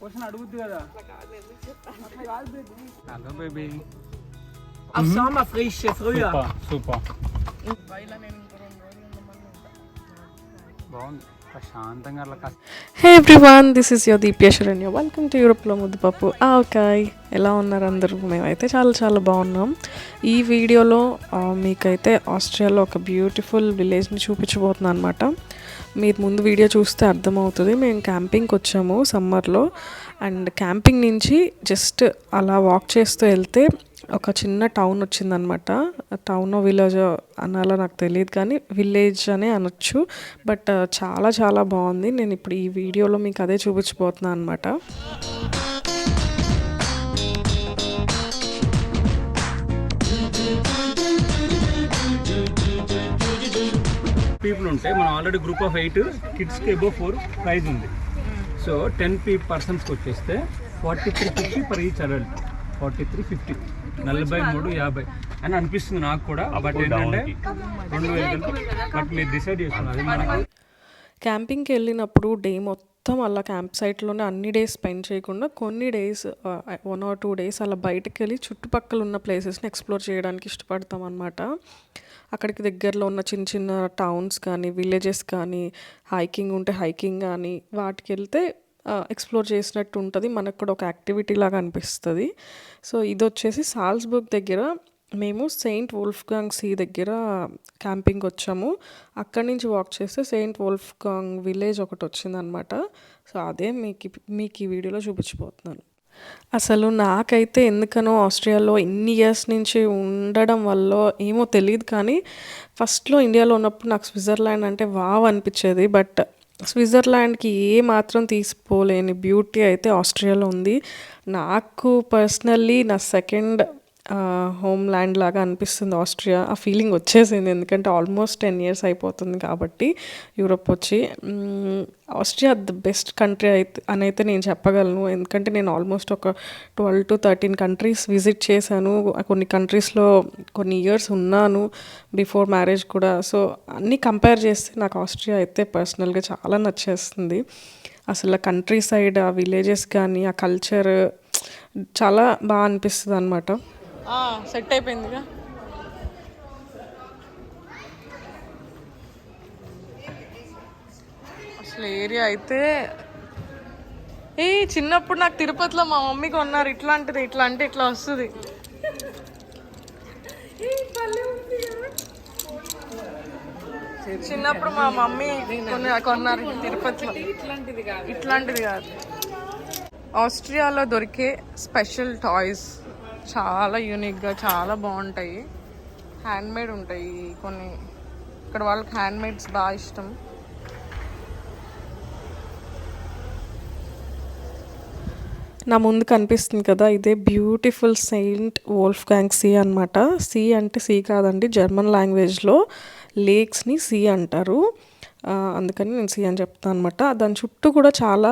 Question అడుగుద్ది కదా. Hello baby. Auf Sommerfrische früher. Super బాగుంది, ప్రశాంతంగా అట్లా. Hey everyone, this is your Deepya Saranya. Welcome to యూరోప్లో ముద్దుపప్పు ఆవకాయ్. ఎలా ఉన్నారు అందరూ? మేమైతే చాలా చాలా బాగున్నాం. ఈ వీడియోలో మీకైతే ఆస్ట్రియాలో ఒక బ్యూటిఫుల్ విలేజ్ని చూపించబోతున్నాను అనమాట. మీరు ముందు వీడియో చూస్తే అర్థమవుతుంది. మేము క్యాంపింగ్కి వచ్చాము సమ్మర్లో. అండ్ క్యాంపింగ్ నుంచి జస్ట్ అలా వాక్ చేస్తూ వెళ్తే ఒక చిన్న టౌన్ వచ్చిందనమాట. టౌన్ విలేజ్ అనాలో నాకు తెలియదు, కానీ విలేజ్ అనే అనొచ్చు. బట్ చాలా చాలా బాగుంది. నేను ఇప్పుడు ఈ వీడియోలో మీకు అదే చూపించబోతున్నాను అనమాట. పీపుల్ ఉంటే మనం ఆల్రెడీ గ్రూప్ ఆఫ్ 8 కిడ్స్కి అబోవ్ 4 ప్రైజ్ ఉంది. సో 10 పర్సన్స్కి వచ్చేస్తే 4350 పర్ ఈచ్ అడల్ట్. 4350 4350 అని అనిపిస్తుంది నాకు కూడా. బట్ ఏంటంటే 2000. బట్ మీరు డిసైడ్ చేసుకున్నారు. మనకి క్యాంపింగ్కి వెళ్ళినప్పుడు డే మొత్తం అలా క్యాంప్ సైట్లోనే అన్ని డేస్ స్పెండ్ చేయకుండా కొన్ని డేస్ 1 or 2 డేస్ అలా బయటకు వెళ్ళి చుట్టుపక్కల ఉన్న ప్లేసెస్ని ఎక్స్ప్లోర్ చేయడానికి ఇష్టపడతాం అనమాట. అక్కడికి దగ్గరలో ఉన్న చిన్న చిన్న టౌన్స్ కానీ విలేజెస్ కానీ హైకింగ్ ఉంటే హైకింగ్ కానీ వాటికి వెళ్తే ఎక్స్ప్లోర్ చేసినట్టు ఉంటుంది. మనకు కూడా ఒక యాక్టివిటీ లాగా అనిపిస్తుంది. సో ఇది వచ్చేసి సాల్స్బర్గ్ దగ్గర మేము సెయింట్ వోల్ఫ్గాంగ్ సీ దగ్గర క్యాంపింగ్ వచ్చాము. అక్కడి నుంచి వాక్ చేస్తే సెయింట్ వోల్ఫ్గాంగ్ విలేజ్ ఒకటి వచ్చిందనమాట. సో అదే మీకు ఈ వీడియోలో చూపించబోతున్నాను. అసలు నాకైతే ఎందుకనో ఆస్ట్రియాలో ఇన్ని ఇయర్స్ నుంచి ఉండడం వల్ల ఏమో తెలియదు, కానీ ఫస్ట్లో ఇండియాలో ఉన్నప్పుడు నాకు స్విట్జర్లాండ్ అంటే వావ్ అనిపించేది. బట్ స్విట్జర్లాండ్కి ఏ మాత్రం తీసిపోలేని బ్యూటీ అయితే ఆస్ట్రియాలో ఉంది. నాకు పర్సనల్లీ నా సెకండ్ హోమ్ ల్యాండ్ లాగా అనిపిస్తుంది ఆస్ట్రియా. ఆ ఫీలింగ్ వచ్చేసింది, ఎందుకంటే ఆల్మోస్ట్ 10 years అయిపోతుంది కాబట్టి యూరోప్ వచ్చి. ఆస్ట్రియా ద బెస్ట్ కంట్రీ అయితే నేను చెప్పగలను. ఎందుకంటే నేను ఆల్మోస్ట్ ఒక 12 to 13 కంట్రీస్ విజిట్ చేశాను. కొన్ని కంట్రీస్లో కొన్ని ఇయర్స్ ఉన్నాను బిఫోర్ మ్యారేజ్ కూడా. సో అన్నీ కంపేర్ చేస్తే నాకు ఆస్ట్రియా అయితే పర్సనల్గా చాలా నచ్చేస్తుంది. అసలు కంట్రీ సైడ్ ఆ విలేజెస్ కానీ ఆ కల్చర్ చాలా బాగా అనిపిస్తుంది అనమాట. సెట్ అయిపోయిందిగా. అసలు ఏరియా అయితే చిన్నప్పుడు నాకు తిరుపతిలో మా మమ్మీ కొన్నారు ఇట్లాంటిది. ఇట్లా అంటే ఇట్లా వస్తుంది. చిన్నప్పుడు మా మమ్మీ కొన్నారు తిరుపతిలో. ఇట్లాంటిది కాదు. ఆస్ట్రియాలో దొరికే స్పెషల్ టాయ్స్ చాలా యూనిక్గా చాలా బాగుంటాయి. హ్యాండ్మేడ్ ఉంటాయి కొన్ని. ఇక్కడ వాళ్ళకి హ్యాండ్మేడ్స్ బాగా ఇష్టం. నా ముందు కనిపిస్తుంది కదా, ఇదే బ్యూటిఫుల్ సెయింట్ వోల్ఫ్గాంగ్ సీ అనమాట. సీ అంటే సీ కాదండి, జర్మన్ లాంగ్వేజ్లో లేక్స్ని సీ అంటారు. అందుకని నేను సీ అని చెప్తాను అనమాట. దాని చుట్టూ కూడా చాలా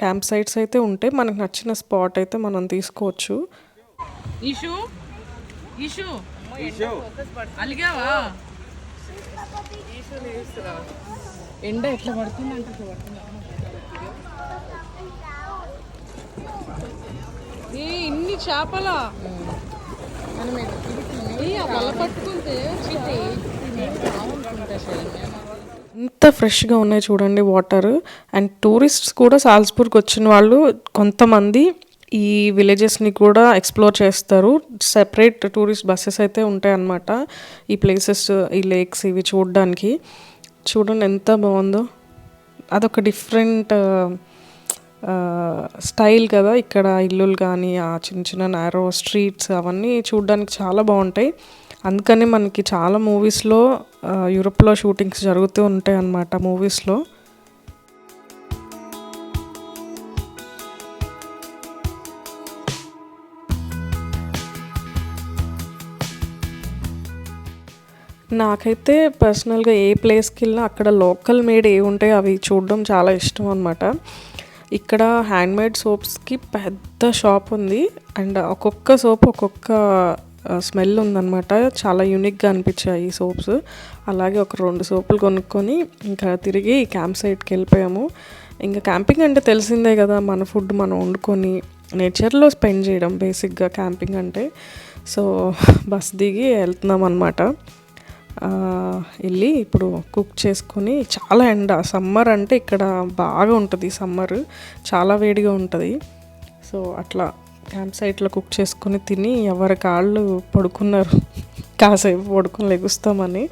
క్యాంప్ సైట్స్ అయితే ఉంటాయి. మనకు నచ్చిన స్పాట్ అయితే మనం తీసుకోవచ్చు. ఎండ ఎట్లా పడుతుంది అంటే ఇన్ని చేపలా వల పట్టుకుంటే ఎంత ఫ్రెష్గా ఉన్నాయి చూడండి వాటర్. అండ్ టూరిస్ట్స్ కూడా సాల్స్బర్గ్ వచ్చిన వాళ్ళు కొంతమంది ఈ విలేజెస్ని కూడా ఎక్స్ప్లోర్ చేస్తారు. సెపరేట్ టూరిస్ట్ బస్సెస్ అయితే ఉంటాయి అన్నమాట ఈ ప్లేసెస్, ఈ లేక్స్ ఇవి చూడడానికి. చూడండి ఎంత బాగుందో. అదొక డిఫరెంట్ స్టైల్ కదా. ఇక్కడ ఇల్లులు కానీ ఆ చిన్న చిన్న నారో స్ట్రీట్స్ అవన్నీ చూడడానికి చాలా బాగుంటాయి. అందుకని మనకి చాలా మూవీస్లో యూరోప్లో షూటింగ్స్ జరుగుతూ ఉంటాయి అన్నమాట మూవీస్లో. నాకైతే పర్సనల్గా ఏ ప్లేస్కి వెళ్ళినా అక్కడ లోకల్ మేడ్ ఏ ఉంటాయో అవి చూడడం చాలా ఇష్టం అనమాట. ఇక్కడ హ్యాండ్మేడ్ సోప్స్కి పెద్ద షాప్ ఉంది. అండ్ ఒక్కొక్క సోప్ ఒక్కొక్క స్మెల్ ఉందన్నమాట. చాలా యూనిక్గా అనిపించాయి ఈ సోప్స్. అలాగే ఒక 2 సోపులు కొనుక్కొని ఇంకా తిరిగి క్యాంప్ సైట్కి వెళ్ళిపోయాము. ఇంకా క్యాంపింగ్ అంటే తెలిసిందే కదా, మన ఫుడ్ మనం వండుకొని నేచర్లో స్పెండ్ చేయడం బేసిక్గా క్యాంపింగ్ అంటే. సో బస్ దిగి వెళ్తున్నాం అనమాట. వెళ్ళి ఇప్పుడు కుక్ చేసుకొని, చాలా ఎండ, సమ్మర్ అంటే ఇక్కడ బాగా ఉంటుంది, సమ్మర్ చాలా వేడిగా ఉంటుంది. సో అట్లా క్యాంప్ సైట్లో కుక్ చేసుకొని తిని ఎవరి కాళ్ళు పడుకున్నారు, కాసేపు పడుకొని లెగుస్తామని.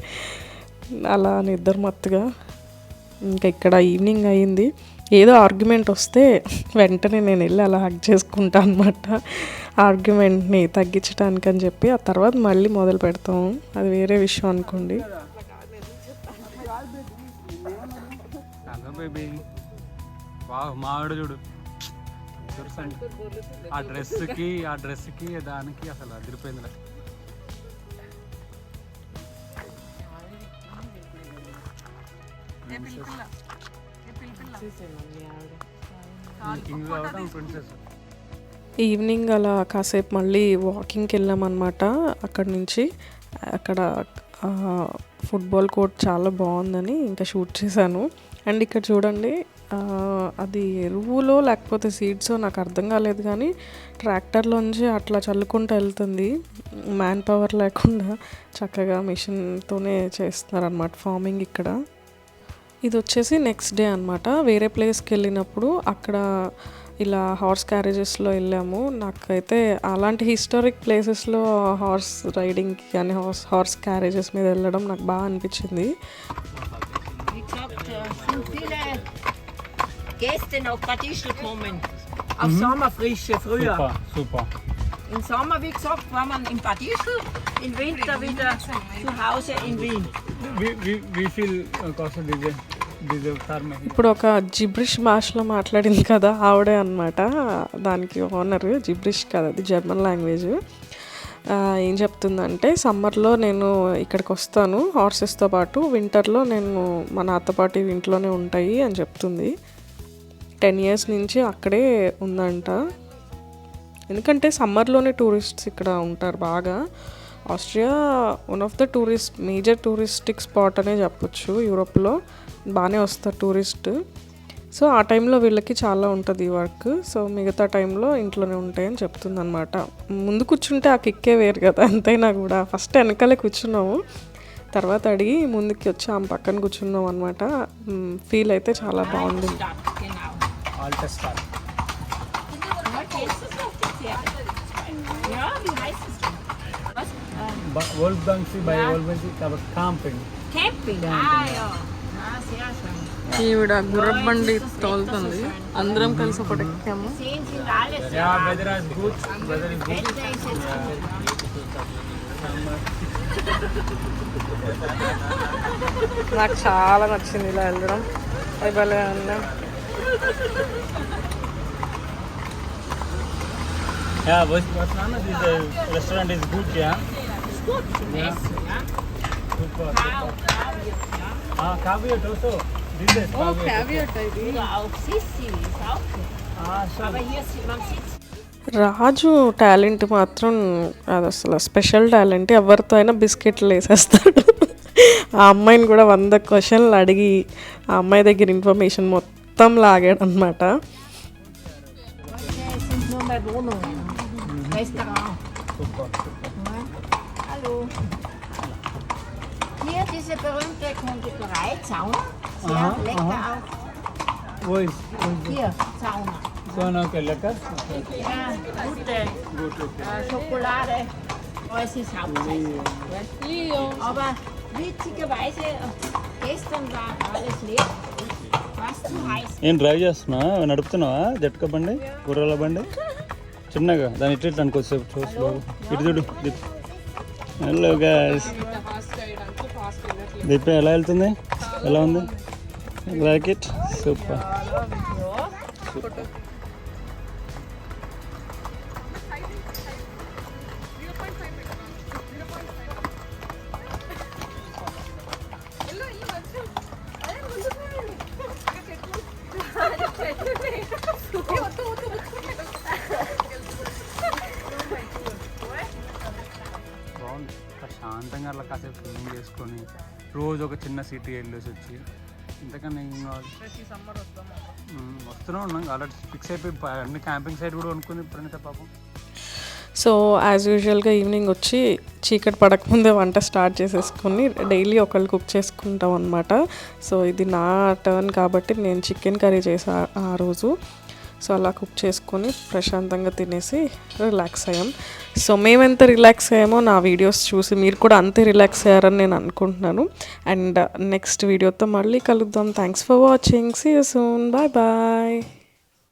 అలా నిద్ర మత్తుగా ఇంకా ఇక్కడ ఈవినింగ్ అయ్యింది. ఏదో ఆర్గ్యుమెంట్ వస్తే వెంటనే నేను వెళ్ళి అలా హగ్ చేసుకుంటా అనమాట, ఆర్గ్యుమెంట్ని తగ్గించడానికి అని చెప్పి. ఆ తర్వాత మళ్ళీ మొదలు పెడతాము, అది వేరే విషయం అనుకోండి. మావాడు చూడు, ఆ డ్రెస్కి దానికి అసలు అదిరిపోయింది. ఈవినింగ్ అలా కాసేపు మళ్ళీ వాకింగ్కి వెళ్ళామన్నమాట. అక్కడ ఫుట్బాల్ కోర్ట్ చాలా బాగుందని ఇంకా షూట్ చేశాను. అండ్ ఇక్కడ చూడండి, అది ఎరువులో లేకపోతే సీడ్సో నాకు అర్థం కాలేదు, కానీ ట్రాక్టర్లోంచి అట్లా చల్లుకుంటూ వెళ్తుంది. మ్యాన్ పవర్ లేకుండా చక్కగా మిషన్తోనే చేస్తున్నారనమాట ఫార్మింగ్ ఇక్కడ. ఇది వచ్చేసి నెక్స్ట్ డే అనమాట. వేరే ప్లేస్కి వెళ్ళినప్పుడు అక్కడ ఇలా హార్స్ క్యారేజెస్లో వెళ్ళాము. నాకైతే అలాంటి హిస్టారిక్ ప్లేసెస్లో హార్స్ రైడింగ్కి కానీ హార్స్ క్యారేజెస్ మీద వెళ్ళడం నాకు బాగా అనిపించింది. Gäste nach Bad Ischl kommen. Auf Sommerfrische früher. Super. Im Sommer, wie gesagt, war man in Bad Ischl, im Winter wieder zu Hause in Wien. Wie viel kostet diese Farm? ఇప్పుడు ఒక gibberish భాషలో మాట్లాడింది కదా ఆవిడే అనమాట, దానికి owner. Gibberish కదా, అది జర్మన్ లాంగ్వేజ్. ఏం చెప్తుందంటే, సమ్మర్లో నేను ఇక్కడికి వస్తాను హార్సెస్తో పాటు, వింటర్లో నేను మా నాతో పాటు ఇంట్లోనే ఉంటాయి అని చెప్తుంది. 10 years నుంచి అక్కడే ఉందంట. ఎందుకంటే సమ్మర్లోనే టూరిస్ట్స్ ఇక్కడ ఉంటారు బాగా. Austria one of the major touristic spot అనే చెప్పొచ్చు. యూరోప్లో బాగానే వస్తారు టూరిస్ట్. సో ఆ టైంలో వీళ్ళకి చాలా ఉంటుంది వర్క్. సో మిగతా టైంలో ఇంట్లోనే ఉంటాయని చెప్తుంది అనమాట. ముందు కూర్చుంటే ఆ కిక్కే వేరు కదా, ఎంతైనా కూడా. ఫస్ట్ వెనకాలే కూర్చున్నాము, తర్వాత అడిగి ముందుకి వచ్చి ఆమె పక్కన కూర్చున్నాం అనమాట. ఫీల్ అయితే చాలా బాగుంది. ఈవిడ గుర్రబండి తోలుతుంది, అందరం కలిసి ఒకటి ఎక్కాము. నాకు చాలా నచ్చింది ఇలా వెళ్ళడం, అది భలే ఉంది. Yeah, was Nana, this restaurant is good, yeah? It's good to essen, ja. Super. Caviar, ja. Caviar also. This is caviar. Oder auch Sissi ist auch gut. Schon. Aber hier man sitzt. Raju talent మాత్రం అది అసలు special talent. ఎవరితో అయినా బిస్కెట్లు వేసేస్తాడు. ఆ అమ్మాయిని కూడా 100 questions అడిగి ఆ అమ్మాయి దగ్గర ఇన్ఫర్మేషన్ మొత్తం లాగాడు అనమాట. Restaurant. Super. Hallo. Hier diese berühmte Konditorei Zauner. Sehr lecker auch. Wo ist? Hier, Zauner. So, okay, lecker. Ja, gute Schokolade. Alles ist hauptsächlich. Aber witzigerweise, gestern war alles leer. Fast zu heiß. ఏం drive చేస్తున్నావా, నడుపుతున్నావా జట్కా బండి, గుర్రాల బండి చిన్నగా? దాని ఇట్లా అనుకోసేపు చూసుకో. ఇటు చూడు హలో గాయ్స్. దీప ఎలా వెళ్తుంది, ఎలా ఉంది? Like it? సూపర్. బాగుంది, ప్రశాంతంగా అలా కాసేపు స్విమ్మింగ్ చేసుకొని రోజు ఒక చిన్న సిటీ వెళ్ళేసి వచ్చి ఇంతకన్నా ఏం కావాలి. వస్తూనే ఉన్నాం ఆల్రెడీ ఫిక్స్ అయిపోయి అన్ని క్యాంపింగ్ సైడ్ కూడా అనుకుంది ప్రణీత పాపం. సో యాజ్ యూజువల్గా ఈవినింగ్ వచ్చి చీకటి పడకముందే వంట స్టార్ట్ చేసేసుకొని డైలీ ఒకళ్ళు కుక్ చేసుకుంటాం అనమాట. సో ఇది నా టర్న్ కాబట్టి నేను చికెన్ కర్రీ చేసా ఆ రోజు. సో అలా కుక్ చేసుకొని ప్రశాంతంగా తినేసి రిలాక్స్ అయ్యాం. సో మేమెంత రిలాక్స్ అయ్యామో నా వీడియోస్ చూసి మీరు కూడా అంతే రిలాక్స్ అయ్యారని నేను అనుకుంటున్నాను. అండ్ నెక్స్ట్ వీడియోతో మళ్ళీ కలుద్దాం. Thanks for watching. See you soon. Bye bye.